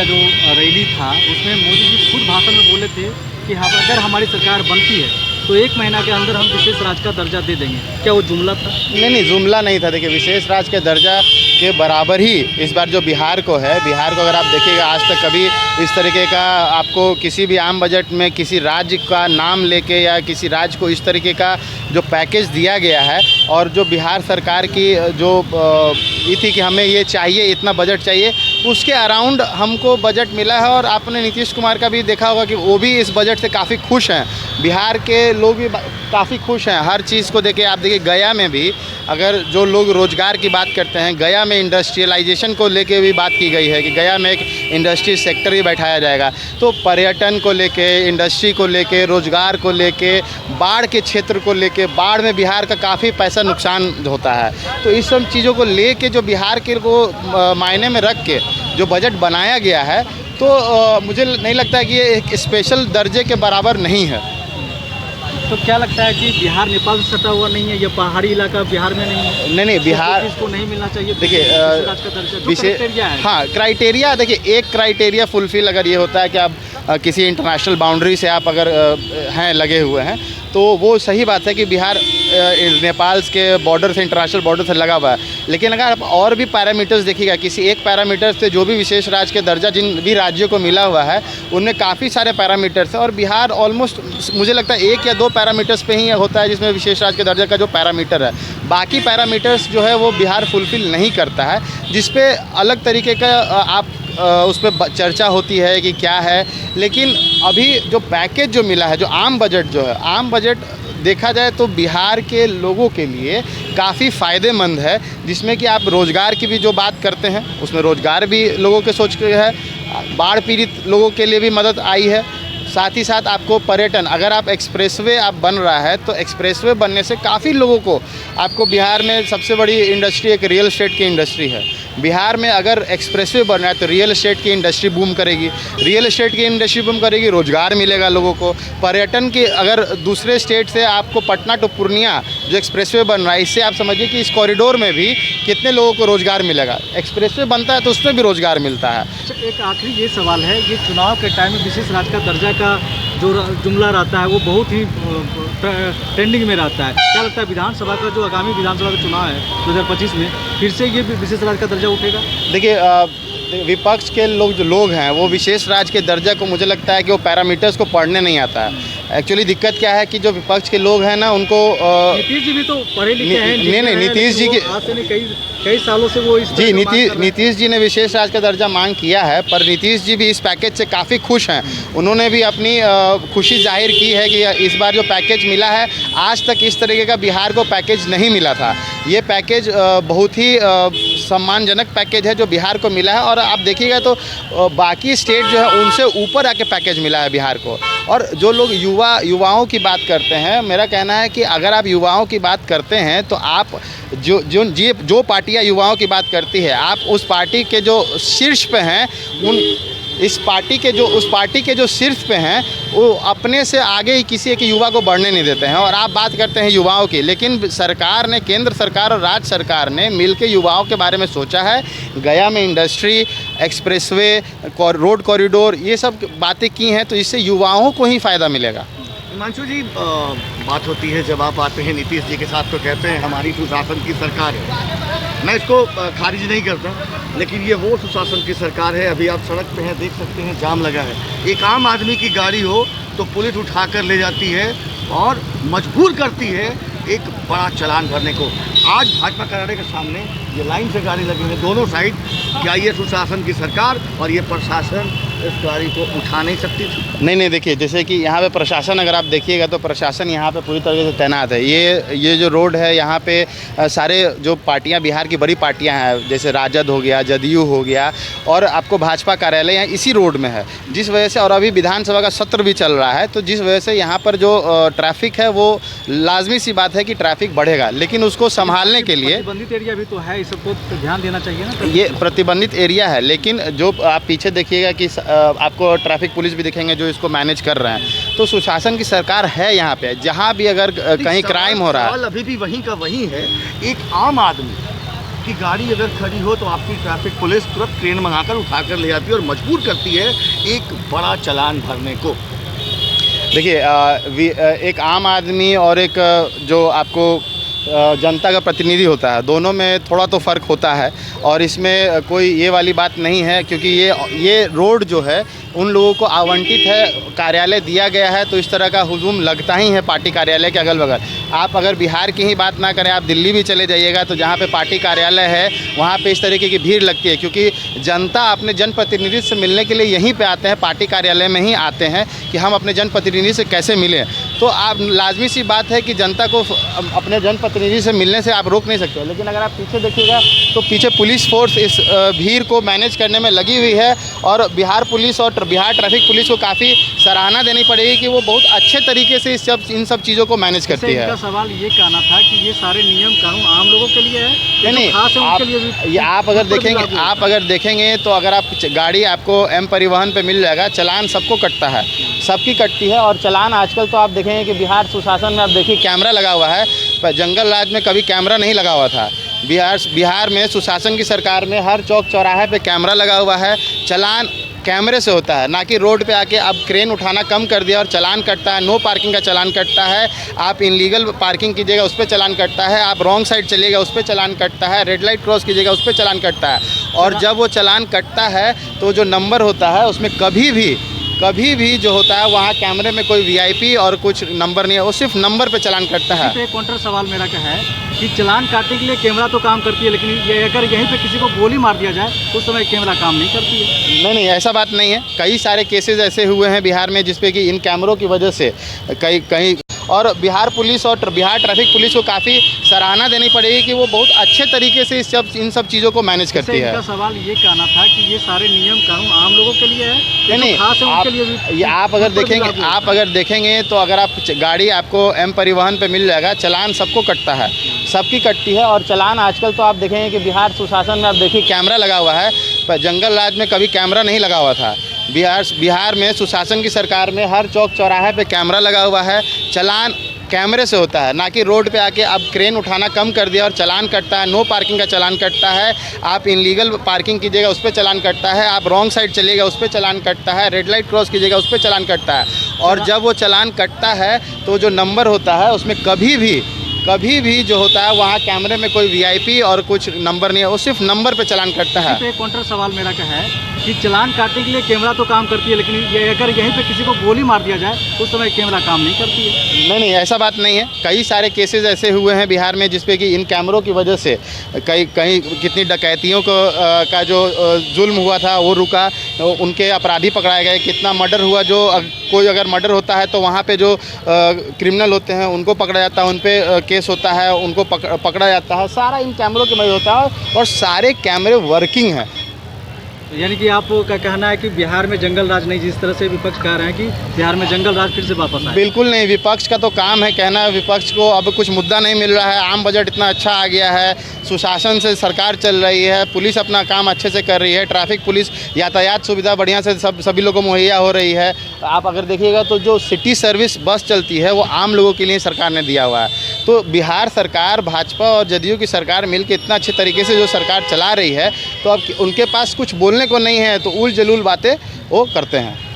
का जो रैली था उसमें मोदी जी खुद भाषण में बोले थे कि अगर हमारी सरकार बनती है तो 1 महीना के अंदर हम विशेष राज्य का दर्जा दे देंगे। क्या वो जुमला था? नहीं, जुमला नहीं था। देखिए, विशेष राज्य के दर्जा के बराबर ही इस बार जो बिहार को है, बिहार को अगर आप देखिएगा आज तक कभी इस तरीके का आपको किसी भी आम बजट में किसी राज्य का नाम लेके या किसी राज्य को इस तरीके का जो पैकेज दिया गया है और जो बिहार सरकार की जो ये थी कि हमें ये चाहिए, इतना बजट चाहिए, उसके अराउंड हमको बजट मिला है। और आपने नीतीश कुमार का भी देखा होगा कि वो भी इस बजट से काफ़ी खुश हैं, बिहार के लोग भी काफ़ी खुश हैं हर चीज़ को देखे। आप देखिए गया में भी अगर जो लोग रोज़गार की बात करते हैं, गया में इंडस्ट्रियलाइजेशन को लेके भी बात की गई है कि गया में एक इंडस्ट्री सेक्टर भी बैठाया जाएगा। तो पर्यटन को लेके, इंडस्ट्री को लेके, रोज़गार को लेके, बाढ़ के क्षेत्र को लेके, बाढ़ में बिहार का काफ़ी पैसा नुकसान होता है। तो इस सब चीज़ों को लेके जो बिहार के को मायने में रख के जो बजट बनाया गया है, तो मुझे नहीं लगता कि ये एक स्पेशल दर्जे के बराबर नहीं है। तो क्या लगता है कि बिहार नेपाल से सटा हुआ नहीं है, ये पहाड़ी इलाका बिहार में नहीं है? नहीं, बिहार इसको नहीं मिलना चाहिए। देखिए विशेष हाँ, क्राइटेरिया देखिए, एक क्राइटेरिया फुलफिल अगर ये होता है कि आप किसी इंटरनेशनल बाउंड्री से आप अगर हैं लगे हुए हैं, तो वो सही बात है कि बिहार नेपाल के बॉर्डर से, इंटरनेशनल बॉर्डर से लगा हुआ है। लेकिन अगर आप और भी पैरामीटर्स देखिएगा, किसी एक पैरामीटर से जो भी विशेष राज्य के दर्जा जिन भी राज्यों को मिला हुआ है उनमें काफ़ी सारे पैरामीटर्स हैं और बिहार ऑलमोस्ट मुझे लगता है 1 या 2 पैरामीटर्स पे ही होता है जिसमें विशेष राज्य के दर्जा का जो पैरामीटर है। बाकी पैरामीटर्स जो है वो बिहार फुलफिल नहीं करता है, जिस पे अलग तरीके का आप उस पर चर्चा होती है कि क्या है। लेकिन अभी जो पैकेज जो मिला है, जो आम बजट जो है, आम बजट देखा जाए तो बिहार के लोगों के लिए काफ़ी फ़ायदेमंद है, जिसमें कि आप रोज़गार की भी जो बात करते हैं उसमें रोज़गार भी लोगों के सोच के है, बाढ़ पीड़ित लोगों के लिए भी मदद आई है। साथ ही साथ आपको पर्यटन, अगर आप एक्सप्रेसवे आप बन रहा है तो एक्सप्रेसवे बनने से काफ़ी लोगों को, आपको बिहार में सबसे बड़ी इंडस्ट्री एक रियल एस्टेट की इंडस्ट्री है। बिहार में अगर एक्सप्रेसवे बन रहा है तो रियल एस्टेट की इंडस्ट्री बूम करेगी, रियल एस्टेट की इंडस्ट्री बूम करेगी, रोज़गार मिलेगा लोगों को। पर्यटन की अगर दूसरे स्टेट से आपको पटना टू पूर्णिया जो एक्सप्रेसवे बन रहा है, इससे आप समझिए कि इस कॉरिडोर में भी कितने लोगों को रोज़गार मिलेगा। एक्सप्रेसवे बनता है तो उसमें भी रोज़गार मिलता है। एक आखिरी ये सवाल है, ये चुनाव के टाइम में विशेष राज्य का दर्जा का जो जुमला रहता है वो बहुत ही ट्रेंडिंग में रहता है। क्या लगता है विधानसभा का जो आगामी विधानसभा का चुनाव है 2025 में फिर से ये विशेष राज्य का दर्जा उठेगा? देखिए, विपक्ष के लोग हैं वो विशेष राज्य के दर्जा को, मुझे लगता है कि वो पैरामीटर्स को पढ़ने नहीं आता है। एक्चुअली दिक्कत क्या है कि जो विपक्ष के लोग हैं ना, उनको नीतीश जी भी तो पढ़े लिखे हैं। नहीं, नीतीश जी के आज से कई सालों से वो जी नीतीश जी ने विशेष राज्य का दर्जा मांग किया है, पर नीतीश जी भी इस पैकेज से काफ़ी खुश हैं। उन्होंने भी अपनी खुशी जाहिर की है कि इस बार जो पैकेज मिला है, आज तक इस तरीके का बिहार को पैकेज नहीं मिला था। ये पैकेज बहुत ही सम्मानजनक पैकेज है जो बिहार को मिला है। और आप देखिएगा तो बाकी स्टेट जो है उनसे ऊपर आके पैकेज मिला है बिहार को। और जो लोग युवाओं की बात करते हैं, मेरा कहना है कि अगर आप युवाओं की बात करते हैं तो आप जो पार्टियां युवाओं की बात करती है, आप उस पार्टी के जो शीर्ष पे हैं, उस पार्टी के जो शीर्ष पे हैं, वो अपने से आगे ही किसी एक युवा को बढ़ने नहीं देते हैं। और आप बात करते हैं युवाओं की, लेकिन सरकार ने, केंद्र सरकार और राज्य सरकार ने मिलकर युवाओं के बारे में सोचा है। गया में इंडस्ट्री, एक्सप्रेसवे, रोड कॉरिडोर, ये सब बातें की हैं, तो इससे युवाओं को ही फ़ायदा मिलेगा। हिमांशु जी, बात होती है जब आप आते हैं नीतीश जी के साथ तो कहते हैं हमारी सुशासन की सरकार है। मैं इसको खारिज नहीं करता, लेकिन ये वो सुशासन की सरकार है। अभी आप सड़क पे हैं, देख सकते हैं जाम लगा है। एक आम आदमी की गाड़ी हो तो पुलिस उठाकर ले जाती है और मजबूर करती है एक बड़ा चालान भरने को। आज भाजपा कार्यालय के सामने ये लाइन से गाड़ी लगी है दोनों साइड। क्या ये सुशासन की सरकार और ये प्रशासन इस गाड़ी को उठा नहीं सकती थी? नहीं, देखिए, जैसे कि यहाँ पे प्रशासन, अगर आप देखिएगा तो प्रशासन यहाँ पे पूरी तरीके से तैनात है। ये जो रोड है, यहाँ पे सारे जो पार्टियाँ, बिहार की बड़ी पार्टियाँ हैं, जैसे राजद हो गया, जदयू हो गया, और आपको भाजपा कार्यालय यहाँ इसी रोड में है, जिस वजह से, और अभी विधानसभा का सत्र भी चल रहा है, तो जिस वजह से यहाँ पर जो ट्रैफिक है वो लाजमी सी बात है कि ट्रैफिक बढ़ेगा। लेकिन उसको संभालने के लिए प्रतिबंधित एरिया भी तो है, इस सबको ध्यान देना चाहिए ना। ये प्रतिबंधित एरिया है, लेकिन जो आप पीछे देखिएगा कि आपको ट्रैफिक पुलिस भी दिखेंगे जो इसको मैनेज कर रहे हैं। तो सुशासन की सरकार है यहाँ पे। जहाँ भी अगर कहीं क्राइम हो रहा है, अभी भी वहीं का वहीं है। एक आम आदमी आपकी गाड़ी अगर खड़ी हो तो आपकी ट्रैफिक पुलिस तुरंत ट्रेन मंगाकर उठाकर ले जाती है और मजबूर करती है एक बड़ा चालान भरने को। देखिए, एक आम आदमी और एक जो आपको जनता का प्रतिनिधि होता है, दोनों में थोड़ा तो फ़र्क होता है। और इसमें कोई ये वाली बात नहीं है, क्योंकि ये रोड जो है उन लोगों को आवंटित है, कार्यालय दिया गया है, तो इस तरह का हुजूम लगता ही है पार्टी कार्यालय के अगल बगल। आप अगर बिहार की ही बात ना करें, आप दिल्ली भी चले जाइएगा तो जहाँ पे पार्टी कार्यालय है वहाँ पे इस तरीके की भीड़ लगती है, क्योंकि जनता अपने जनप्रतिनिधि से मिलने के लिए यहीं पे आते हैं, पार्टी कार्यालय में ही आते हैं कि हम अपने जनप्रतिनिधि से कैसे मिलें। तो आप लाजमी सी बात है कि जनता को अपने जनप्रतिनिधि से मिलने से आप रोक नहीं सकते। लेकिन अगर आप पीछे देखिएगा तो पीछे पुलिस फोर्स इस भीड़ को मैनेज करने में लगी हुई है, और बिहार पुलिस और बिहार ट्रैफिक पुलिस को काफ़ी सराहना देनी पड़ेगी कि वो बहुत अच्छे तरीके से इन सब चीज़ों को मैनेज करती है। इनका सवाल ये कहना था कि ये सारे नियम कानून आम लोगों के लिए है, नहीं, आप अगर देखेंगे तो अगर आप गाड़ी आपको एम परिवहन पे मिल जाएगा, चालान सबको कटता है, सबकी कटती है। और चालान आजकल तो आप देखेंगे कि बिहार सुशासन में आप देखिए कैमरा लगा हुआ है, पर जंगल राज में कभी कैमरा नहीं लगा हुआ था। बिहार में सुशासन की सरकार में हर चौक चौराहे पे कैमरा लगा हुआ है, चालान कैमरे से होता है, ना कि रोड पे आके अब क्रेन उठाना कम कर दिया और चालान कटता है। नो पार्किंग का चालान कटता है, आप इनलीगल पार्किंग कीजिएगा उस पर चालान कटता है, आप रॉन्ग साइड चलिएगा उस पर चालान कटता है, रेड लाइट क्रॉस कीजिएगा उस पर चालान कटता है। और जब वो चालान कटता है तो जो नंबर होता है उसमें कभी भी जो होता है वहाँ कैमरे में कोई वीआईपी और कुछ नंबर नहीं है, वो सिर्फ नंबर पे चालान कटता है। एक काउंटर सवाल मेरा क्या है कि चालान काटने के लिए कैमरा तो काम करती है, लेकिन ये अगर यहीं पे किसी को गोली मार दिया जाए तो उस समय कैमरा काम नहीं करती है। नहीं, ऐसा बात नहीं है। कई सारे केसेस ऐसे हुए हैं बिहार में जिसपे कि इन कैमरों की वजह से कहीं और बिहार पुलिस और बिहार ट्रैफिक पुलिस को काफ़ी सराहना देनी पड़ेगी कि वो बहुत अच्छे तरीके से इन सब चीज़ों को मैनेज करती है। इनका सवाल ये कहना था कि ये सारे नियम कानून आम लोगों के लिए है, नहीं, आप अगर देखेंगे तो अगर आप गाड़ी आपको एम परिवहन पे मिल जाएगा, चालान सबको कटता है, सबकी कटती है। और चालान आजकल तो आप देखेंगे कि बिहार सुशासन में आप देखिए कैमरा लगा हुआ है, पर जंगल राज में कभी कैमरा नहीं लगा हुआ था। बिहार में सुशासन की सरकार में हर चौक चौराहे पे कैमरा लगा हुआ है, चालान कैमरे से होता है, ना कि रोड पे आके अब क्रेन उठाना कम कर दिया और चालान कटता है। नो पार्किंग का चालान कटता है, आप इनलीगल पार्किंग कीजिएगा उस पर चालान कटता है, आप रॉन्ग साइड चलिएगा उस पर चालान कटता है, रेड लाइट क्रॉस कीजिएगा उस पर चालान कटता है। और जब वो चालान कटता है तो जो नंबर होता है उसमें कभी भी जो होता है वहाँ कैमरे में कोई वीआईपी और कुछ नंबर नहीं है, वो सिर्फ नंबर पे चालान कटता है। एक काउंटर सवाल मेरा क्या है कि चालान काटने के लिए कैमरा तो काम करती है, लेकिन ये अगर यहीं पे किसी को गोली मार दिया जाए तो उस समय कैमरा काम नहीं करती है। नहीं, ऐसा बात नहीं है। कई सारे केसेस ऐसे हुए हैं बिहार में जिसपे कि इन कैमरों की वजह से कहीं कितनी डकैतियों का जो जुल्म हुआ था वो रुका, उनके अपराधी पकड़ाए गए, कितना मर्डर हुआ, जो कोई अगर मर्डर होता है तो वहाँ पे जो क्रिमिनल होते हैं उनको पकड़ा जाता है, उन पे केस होता है, उनको पकड़ा जाता है, सारा इन कैमरों की वजह होता है। और सारे कैमरे वर्किंग हैं। यानी कि आपका कहना है कि बिहार में जंगल राज नहीं, जिस तरह से विपक्ष कह रहे हैं कि बिहार में जंगल राज फिर से वापस आए। बिल्कुल नहीं, विपक्ष का तो काम है कहना, विपक्ष को अब कुछ मुद्दा नहीं मिल रहा है। आम बजट इतना अच्छा आ गया है, सुशासन से सरकार चल रही है, पुलिस अपना काम अच्छे से कर रही है, ट्रैफिक पुलिस यातायात सुविधा बढ़िया से सभी लोगों को मुहैया हो रही है। आप अगर देखिएगा तो जो सिटी सर्विस बस चलती है वो आम लोगों के लिए सरकार ने दिया हुआ है। तो बिहार सरकार, भाजपा और जदयू की सरकार मिलकर इतना अच्छे तरीके से जो सरकार चला रही है, तो अब उनके पास कुछ बोलने को नहीं है, तो उल जलूल बातें वो करते हैं।